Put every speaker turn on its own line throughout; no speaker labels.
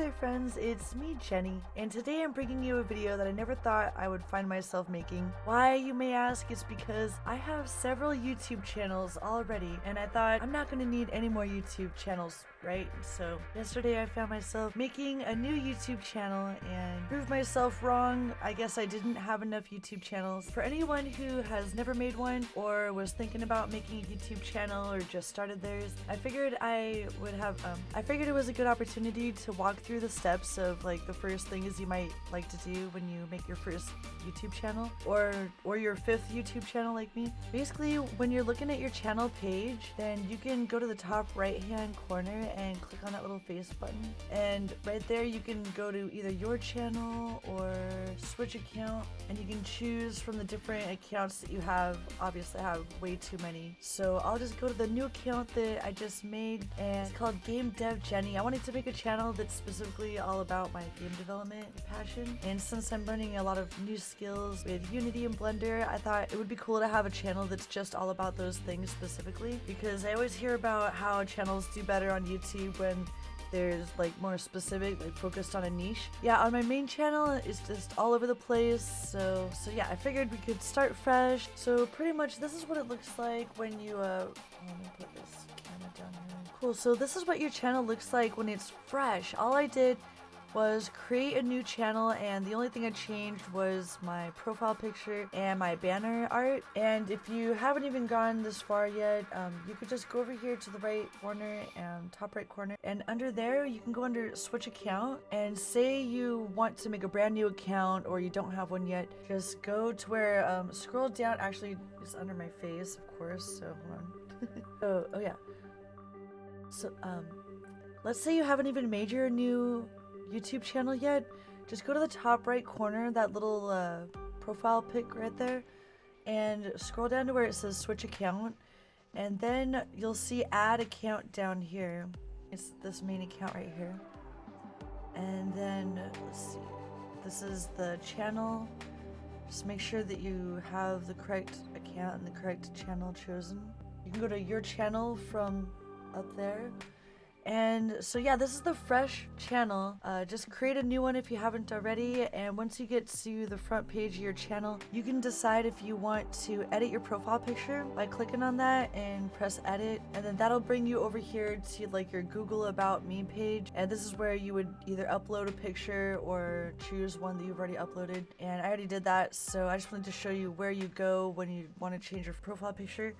there friends, it's me Jenny, and today I'm bringing you a video that I never thought I would find myself making. Why, you may ask, is because I have several YouTube channels already, and I thought I'm not going to need any more YouTube channels, right? So yesterday I found myself making a new YouTube channel and proved myself wrong. I guess I didn't have enough YouTube channels. For anyone who has never made one or was thinking about making a YouTube channel or just started theirs, I figured it was a good opportunity to walk through the steps of like the first things you might like to do when you make your first YouTube channel or your fifth YouTube channel like me. Basically, when you're looking at your channel page, then you can go to the top right hand corner and click on that little face button, and right there you can go to either your channel or switch account, and you can choose from the different accounts that you have. Obviously I have way too many, so I'll just go to the new account that I just made, and it's called Game Dev Jenny. I wanted to make a channel that's specifically all about my game development passion, and since I'm learning a lot of new skills with Unity and Blender, I thought it would be cool to have a channel that's just all about those things specifically, because I always hear about how channels do better on YouTube when there's like more specific, like focused on a niche. Yeah, on my main channel it's just all over the place, so yeah, I figured we could start fresh. So pretty much this is what it looks like when you let me put this camera down here. Cool, so this is what your channel looks like when it's fresh. All I did was create a new channel, and the only thing I changed was my profile picture and my banner art. And if you haven't even gone this far yet, you could just go over here to the right corner and top right corner, and under there you can go under switch account, and say you want to make a brand new account or you don't have one yet, just go to where scroll down. Actually, it's under my face, of course, so hold on. oh yeah, so let's say you haven't even made your new YouTube channel yet. Just go to the top right corner, that little profile pic right there, and scroll down to where it says switch account, and then you'll see add account down here. It's this main account right here, and then let's see, this is the channel. Just make sure that you have the correct account and the correct channel chosen. You can go to your channel from up there. And so yeah, this is the fresh channel. Just create a new one if you haven't already, and once you get to the front page of your channel, you can decide if you want to edit your profile picture by clicking on that and press edit, and then that'll bring you over here to like your Google About Me page, and this is where you would either upload a picture or choose one that you've already uploaded, and I already did that, so I just wanted to show you where you go when you want to change your profile picture.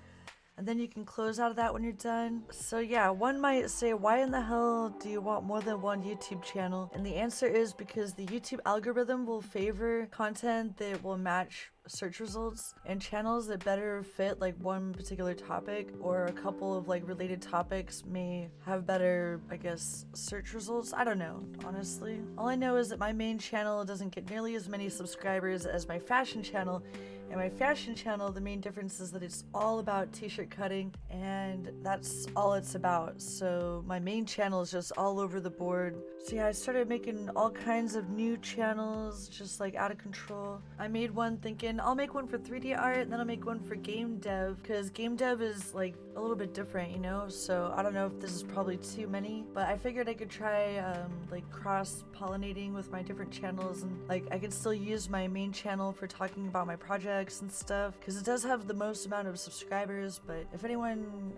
And then you can close out of that when you're done. So yeah, one might say, why in the hell do you want more than one YouTube channel? And the answer is because the YouTube algorithm will favor content that will match search results, and channels that better fit like one particular topic or a couple of like related topics may have better, I guess, search results. I don't know, honestly. All I know is that my main channel doesn't get nearly as many subscribers as my fashion channel. And my fashion channel, the main difference is that it's all about t-shirt cutting, and that's all it's about. So my main channel is just all over the board. So yeah, I started making all kinds of new channels, just like out of control. I made one thinking I'll make one for 3D art, and then I'll make one for game dev, because game dev is like a little bit different, you know? So I don't know if this is probably too many, but I figured I could try like cross-pollinating with my different channels, and like I could still use my main channel for talking about my projects and stuff, because it does have the most amount of subscribers. But if anyone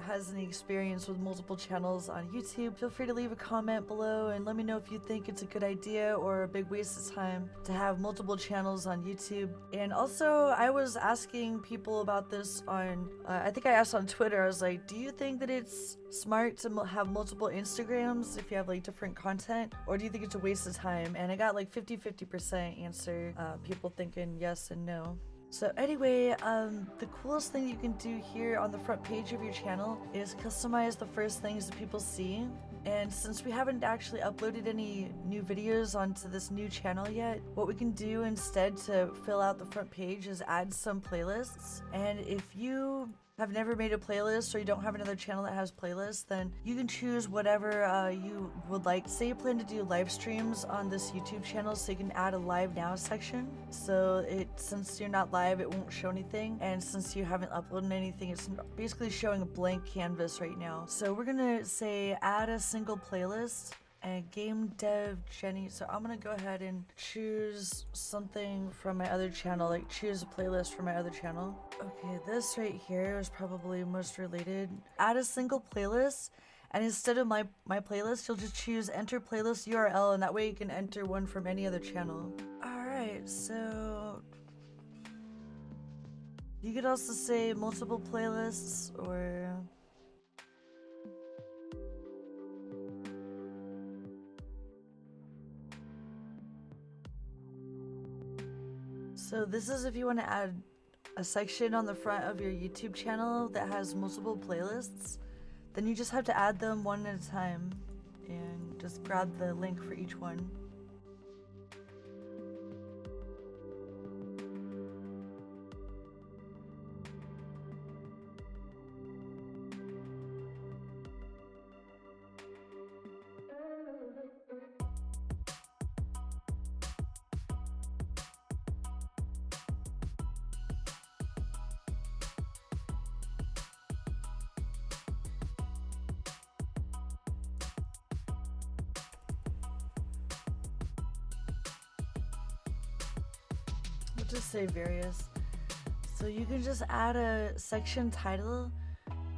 has any experience with multiple channels on YouTube, feel free to leave a comment below and let me know if you think it's a good idea or a big waste of time to have multiple channels on YouTube. And also, I was asking people about this on I think I asked on Twitter. I was like, do you think that it's smart to have multiple Instagrams if you have like different content, or do you think it's a waste of time? And I got like 50% answer, people thinking yes and no. So anyway, the coolest thing you can do here on the front page of your channel is customize the first things that people see. And since we haven't actually uploaded any new videos onto this new channel yet, what we can do instead to fill out the front page is add some playlists. And if you have never made a playlist, or you don't have another channel that has playlists, then you can choose whatever you would like. Say you plan to do live streams on this YouTube channel, so you can add a live now section. So since you're not live, it won't show anything, and since you haven't uploaded anything, it's basically showing a blank canvas right now. So we're gonna say add a single playlist. and game dev Jenny. So I'm gonna go ahead and choose something from my other channel, like choose a playlist from my other channel. Okay, this right here is probably most related. Add a single playlist, and instead of my playlist, you'll just choose enter playlist URL, and that way you can enter one from any other channel. Alright, so you could also say multiple playlists, or so this is if you want to add a section on the front of your YouTube channel that has multiple playlists, then you just have to add them one at a time and just grab the link for each one. We'll just say various. So you can just add a section title,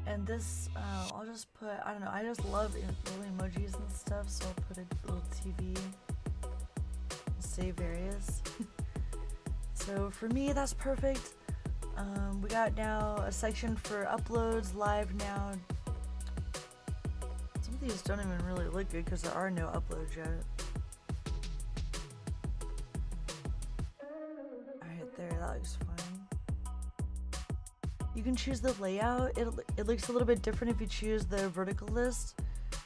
and this I'll just put, I don't know, I just love little emojis and stuff, so I'll put a little TV, say various. So for me, that's perfect. We got now a section for uploads live now. Some of these don't even really look good because there are no uploads yet. Alright, there, that looks fine. You can choose the layout. It looks a little bit different if you choose the vertical list.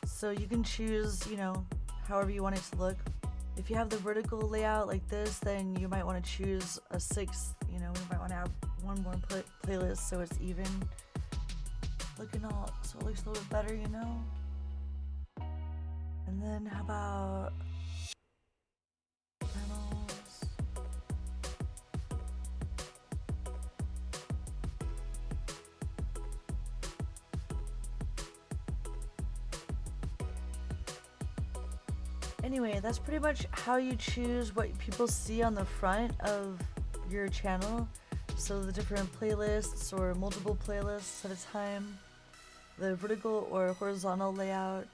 So you can choose, you know, however you want it to look. If you have the vertical layout like this, then you might want to choose a sixth, you know, you might want to have one more playlist so it's even looking all, so it looks a little bit better, you know. And then how about channels? Anyway, that's pretty much how you choose what people see on the front of your channel. So the different playlists or multiple playlists at a time, the vertical or horizontal layout.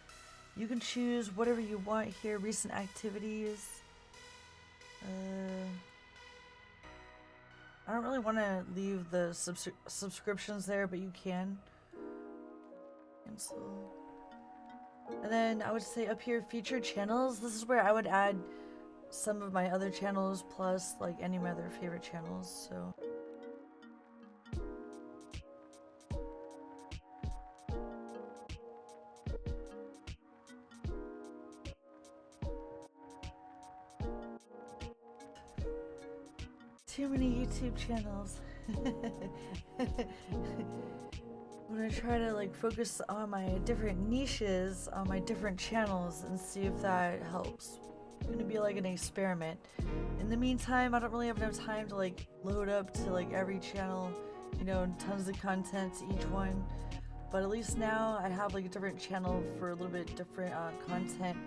You can choose whatever you want here, recent activities. I don't really want to leave the subscriptions there, but you can. Cancel. And then I would say up here, featured channels. This is where I would add some of my other channels plus like any of my other favorite channels. So too many YouTube channels. I'm gonna try to like focus on my different niches on my different channels and see if that helps. It's gonna be like an experiment. In the meantime, I don't really have enough time to like load up to like every channel, you know, tons of content to each one. But at least now I have like a different channel for a little bit different content.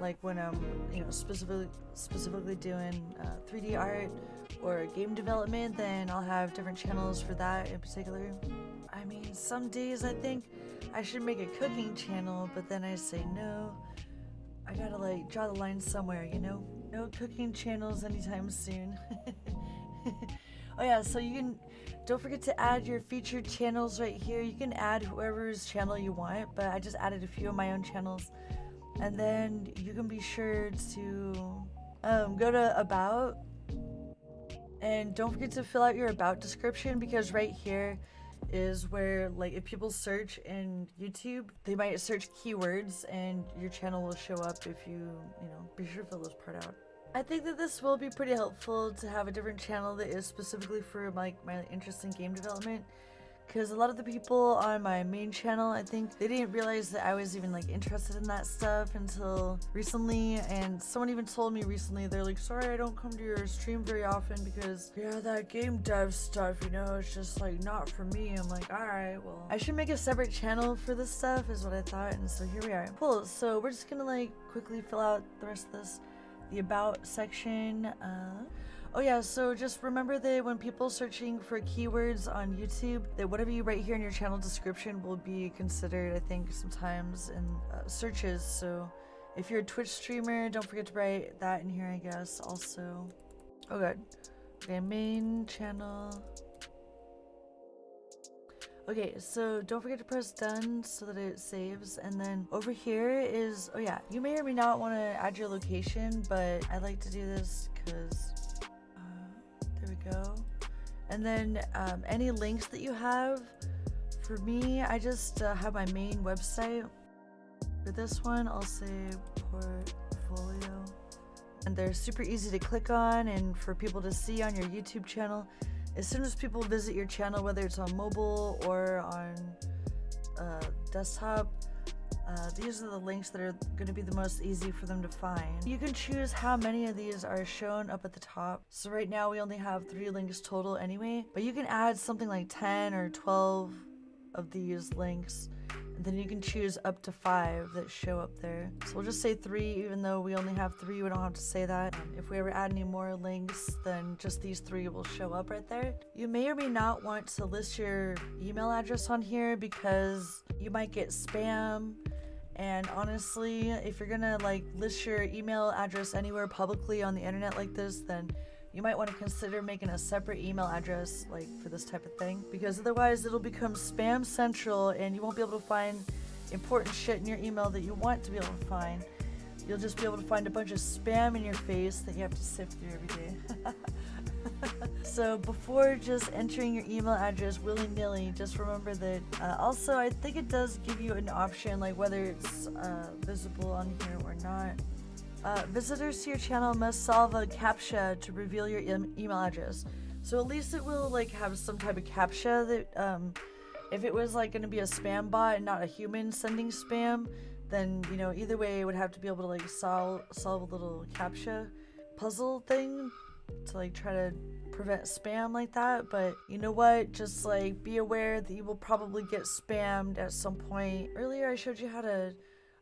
Like when I'm, you know, specifically doing 3D art or game development, then I'll have different channels for that in particular. I mean, some days I think I should make a cooking channel, but then I say no. I gotta like draw the line somewhere, you know? No cooking channels anytime soon. Oh yeah, so you can, don't forget to add your featured channels right here. You can add whoever's channel you want, but I just added a few of my own channels. And then you can be sure to go to About, and don't forget to fill out your About description, because right here is where, like, if people search in YouTube, they might search keywords and your channel will show up if you know, be sure to fill this part out. I think that this will be pretty helpful to have a different channel that is specifically for like my interest in game development, because a lot of the people on my main channel, I think they didn't realize that I was even like interested in that stuff until recently. And someone even told me recently, they're like, sorry I don't come to your stream very often because yeah, that game dev stuff, you know, it's just like not for me. I'm like, alright, well, I should make a separate channel for this stuff is what I thought, and so here we are. Cool, so we're just gonna like quickly fill out the rest of this, the about section. Oh yeah, so just remember that when people searching for keywords on YouTube, that whatever you write here in your channel description will be considered, I think, sometimes in searches. So if you're a Twitch streamer, don't forget to write that in here, I guess, also. Oh good. Okay, main channel. Okay, so don't forget to press done so that it saves, and then over here is, oh yeah, you may or may not want to add your location, but I like to do this because there we go. And then any links that you have, for me, I just have my main website. For this one, I'll say portfolio. And they're super easy to click on and for people to see on your YouTube channel. As soon as people visit your channel, whether it's on mobile or on desktop, these are the links that are going to be the most easy for them to find. You can choose how many of these are shown up at the top. So right now we only have 3 links total anyway, but you can add something like 10 or 12 of these links, and then you can choose up to 5 that show up there. So we'll just say 3, even though we only have 3, we don't have to say that. If we ever add any more links, then just these 3 will show up right there. You may or may not want to list your email address on here because you might get spam. And honestly, if you're gonna like list your email address anywhere publicly on the internet like this, then you might want to consider making a separate email address like for this type of thing, because otherwise it'll become spam central and you won't be able to find important shit in your email that you want to be able to find. You'll just be able to find a bunch of spam in your face that you have to sift through every day. So before just entering your email address willy-nilly, just remember that also I think it does give you an option like whether it's visible on here or not. Visitors to your channel must solve a CAPTCHA to reveal your email address. So at least it will like have some type of CAPTCHA that if it was like going to be a spam bot and not a human sending spam, then you know either way it would have to be able to like solve a little CAPTCHA puzzle thing to like try to prevent spam like that. But you know what, just like be aware that you will probably get spammed at some point. Earlier I showed you how to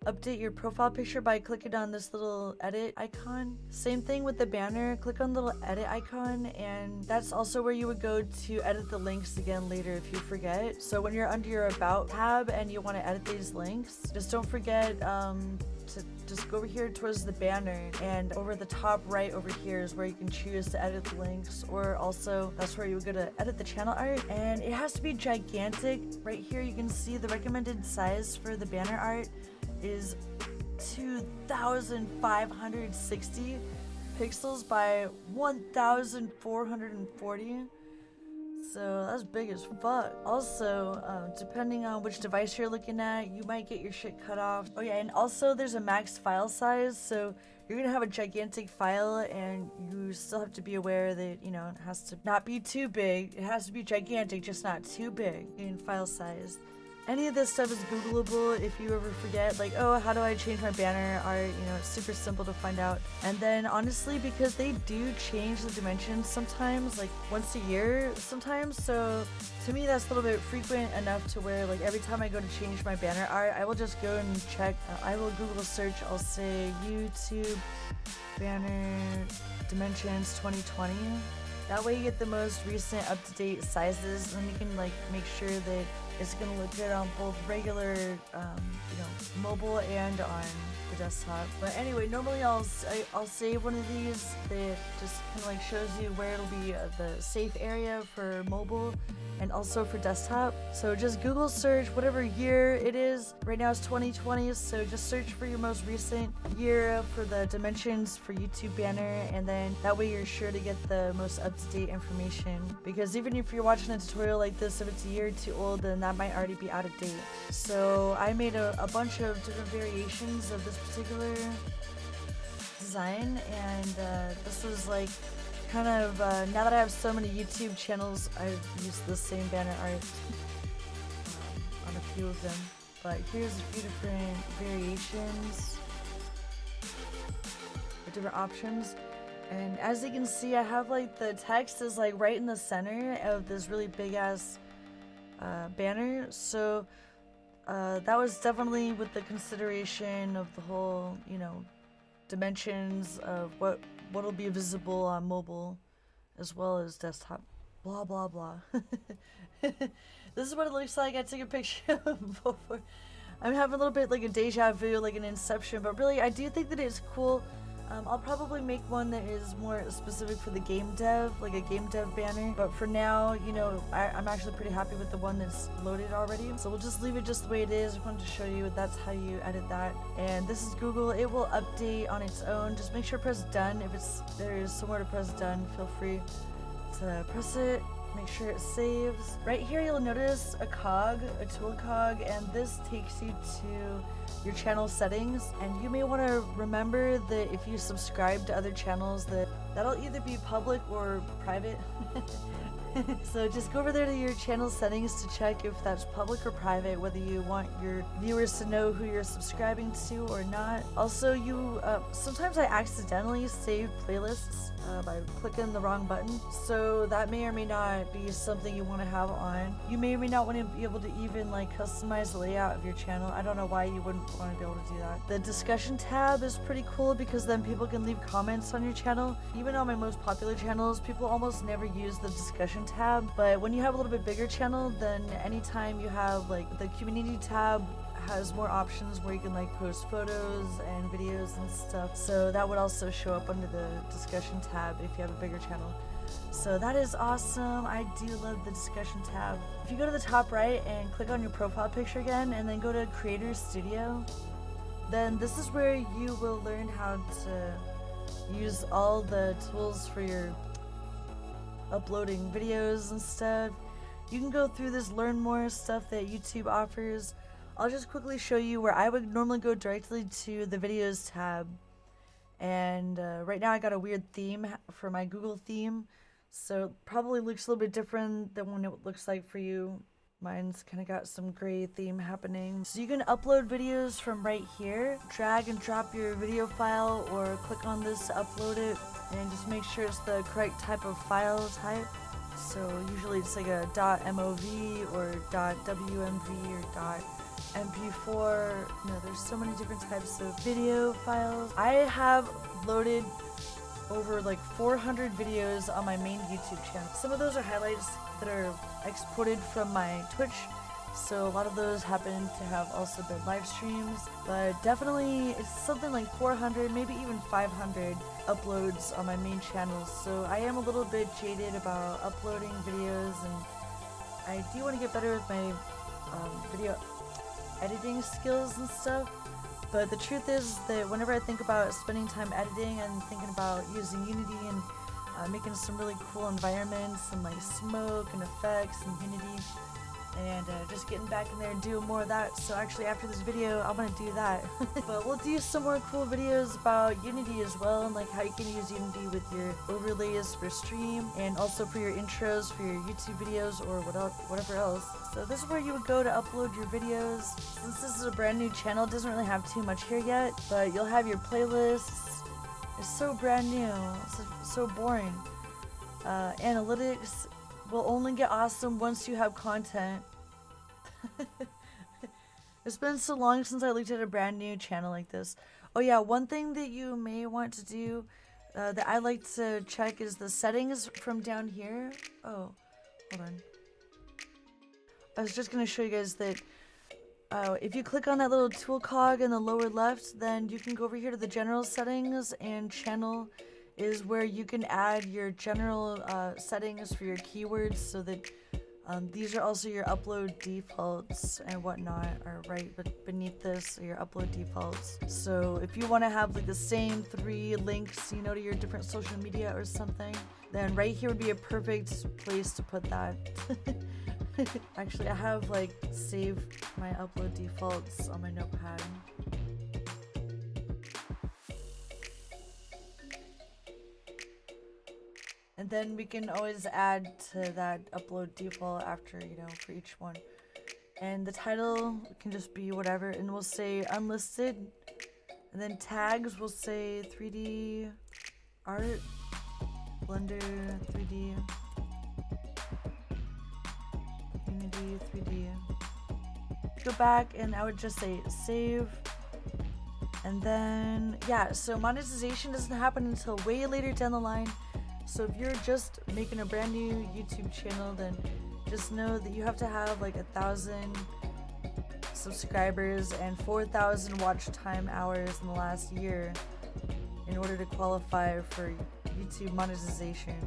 update your profile picture by clicking on this little edit icon. Same thing with the banner, click on the little edit icon, and that's also where you would go to edit the links again later if you forget. So when you're under your about tab and you want to edit these links, just don't forget to just go over here towards the banner, and over the top right over here is where you can choose to edit the links, or also that's where you would go to edit the channel art, and it has to be gigantic. Right here you can see the recommended size for the banner art is 2,560 pixels by 1,440. So that's big as fuck. Also, depending on which device you're looking at, you might get your shit cut off. Oh yeah, and also there's a max file size, so you're gonna have a gigantic file and you still have to be aware that, you know, it has to not be too big. It has to be gigantic, just not too big in file size. Any of this stuff is Googleable if you ever forget, like, oh, how do I change my banner art? You know, it's super simple to find out. And then honestly, because they do change the dimensions sometimes, like once a year sometimes, so to me that's a little bit frequent enough to where like every time I go to change my banner art, I will just go and check. I will Google search, I'll say YouTube banner dimensions 2020. That way you get the most recent up-to-date sizes, and you can like make sure that it's gonna look good on both regular, you know, mobile and on the desktop. But anyway, normally I'll save one of these that just kind of like shows you where it'll be the safe area for mobile and also for desktop. So just Google search whatever year it is. Right now it's 2020, so just search for your most recent year for the dimensions for YouTube banner, and then that way you're sure to get the most up-to-date information. Because even if you're watching a tutorial like this, if it's a year or two old, then that might already be out of date. So I made a bunch of different variations of this particular design, and this was like kind of now that I have so many YouTube channels, I've used the same banner art. few of them, but here's a few different variations or different options. And as you can see, I have like the text is like right in the center of this really big ass banner. So that was definitely with the consideration of the whole, you know, dimensions of what'll be visible on mobile as well as desktop. Blah blah blah. This is what it looks like. I took a picture before. I'm having a little bit like a deja vu, like an Inception, but really I do think that it's cool. I'll probably make one that is more specific for the game dev, like a game dev banner. But for now, you know, I'm actually pretty happy with the one that's loaded already. So we'll just leave it just the way it is. I wanted to show you that's how you edit that. And this is Google. It will update on its own. Just make sure to press done. If there is somewhere to press done, feel free to press it. Make sure it saves. Right here you'll notice a cog, a tool cog, and this takes you to your channel settings. And you may want to remember that if you subscribe to other channels, that'll either be public or private. So just go over there to your channel settings to check if that's public or private, whether you want your viewers to know who you're subscribing to or not. Also, sometimes I accidentally save playlists by clicking the wrong button, so that may or may not be something you want to have on. You may or may not want to be able to even like customize the layout of your channel. I don't know why you wouldn't want to be able to do that. The discussion tab is pretty cool because then people can leave comments on your channel. Even on my most popular channels, people almost never use the discussion tab, but when you have a little bit bigger channel, then anytime you have like the community tab has more options where you can like post photos and videos and stuff, so that would also show up under the discussion tab if you have a bigger channel. So that is awesome. I do love the discussion tab. If you go to the top right and click on your profile picture again and then go to Creator Studio, then this is where you will learn how to use all the tools for your uploading videos and stuff. You can go through this learn more stuff that YouTube offers. I'll just quickly show you where I would normally go directly to the videos tab. And right now I got a weird theme for my Google theme, so it probably looks a little bit different than what it looks like for you. Mine's kind of got some gray theme happening. So you can upload videos from right here. Drag and drop your video file or click on this to upload it, and just make sure it's the correct type of file type. So usually it's like a .mov or .wmv or .mp4. No, there's so many different types of video files. I have loaded over like 400 videos on my main YouTube channel. Some of those are highlights that are exported from my Twitch, so a lot of those happen to have also been live streams, but definitely it's something like 400, maybe even 500 uploads on my main channel. So I am a little bit jaded about uploading videos, and I do want to get better with my video editing skills and stuff. But the truth is that whenever I think about spending time editing and thinking about using Unity and making some really cool environments and like smoke and effects and Unity, and just getting back in there and doing more of that. So actually after this video I'm gonna do that. But we'll do some more cool videos about Unity as well, and like how you can use Unity with your overlays for stream and also for your intros for your YouTube videos or whatever else. So this is where you would go to upload your videos. Since this is a brand new channel, it doesn't really have too much here yet, but you'll have your playlists. It's so brand new, it's so boring. Analytics will only get awesome once you have content. It's been so long since I looked at a brand new channel like this. Oh yeah, one thing that you may want to do that I like to check is the settings from down here. Oh, hold on. I was just going to show you guys that if you click on that little tool cog in the lower left, then you can go over here to the general settings, and channel is where you can add your general settings for your keywords, so that these are also your upload defaults and whatnot are right beneath this are your upload defaults. So if you want to have like the same 3 links, you know, to your different social media or something, then right here would be a perfect place to put that. Actually, I have like saved my upload defaults on my notepad. And then we can always add to that upload default after, you know, for each one. And the title can just be whatever, and we'll say unlisted. And then tags will say 3D art, Blender 3D, Unity 3D. Go back and I would just say save. And then, yeah, so monetization doesn't happen until way later down the line. So if you're just making a brand new YouTube channel, then just know that you have to have like 1,000 subscribers and 4,000 watch time hours in the last year in order to qualify for YouTube monetization.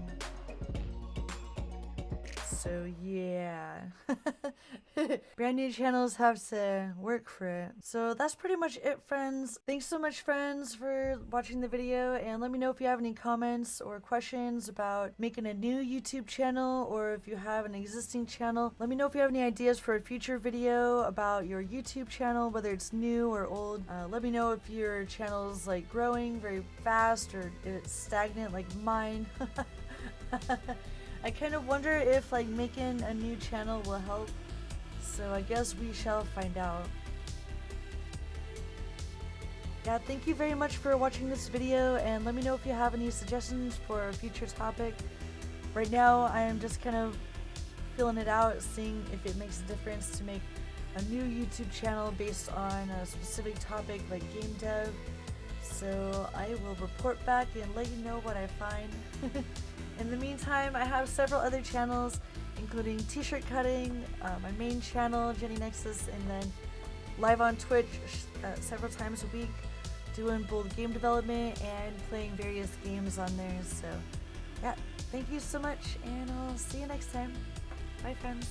So yeah, brand new channels have to work for it. So that's pretty much it, friends. Thanks so much, friends, for watching the video, and let me know if you have any comments or questions about making a new YouTube channel, or if you have an existing channel. Let me know if you have any ideas for a future video about your YouTube channel, whether it's new or old. Let me know if your channel's like growing very fast or if it's stagnant like mine. I kind of wonder if like making a new channel will help, so I guess we shall find out. Yeah, thank you very much for watching this video, and let me know if you have any suggestions for a future topic. Right now I am just kind of feeling it out, seeing if it makes a difference to make a new YouTube channel based on a specific topic like game dev. So I will report back and let you know what I find. In the meantime, I have several other channels, including t-shirt cutting, my main channel, Jenny Nexus, and then live on Twitch several times a week, doing both game development and playing various games on there. So yeah, thank you so much, and I'll see you next time. Bye, friends.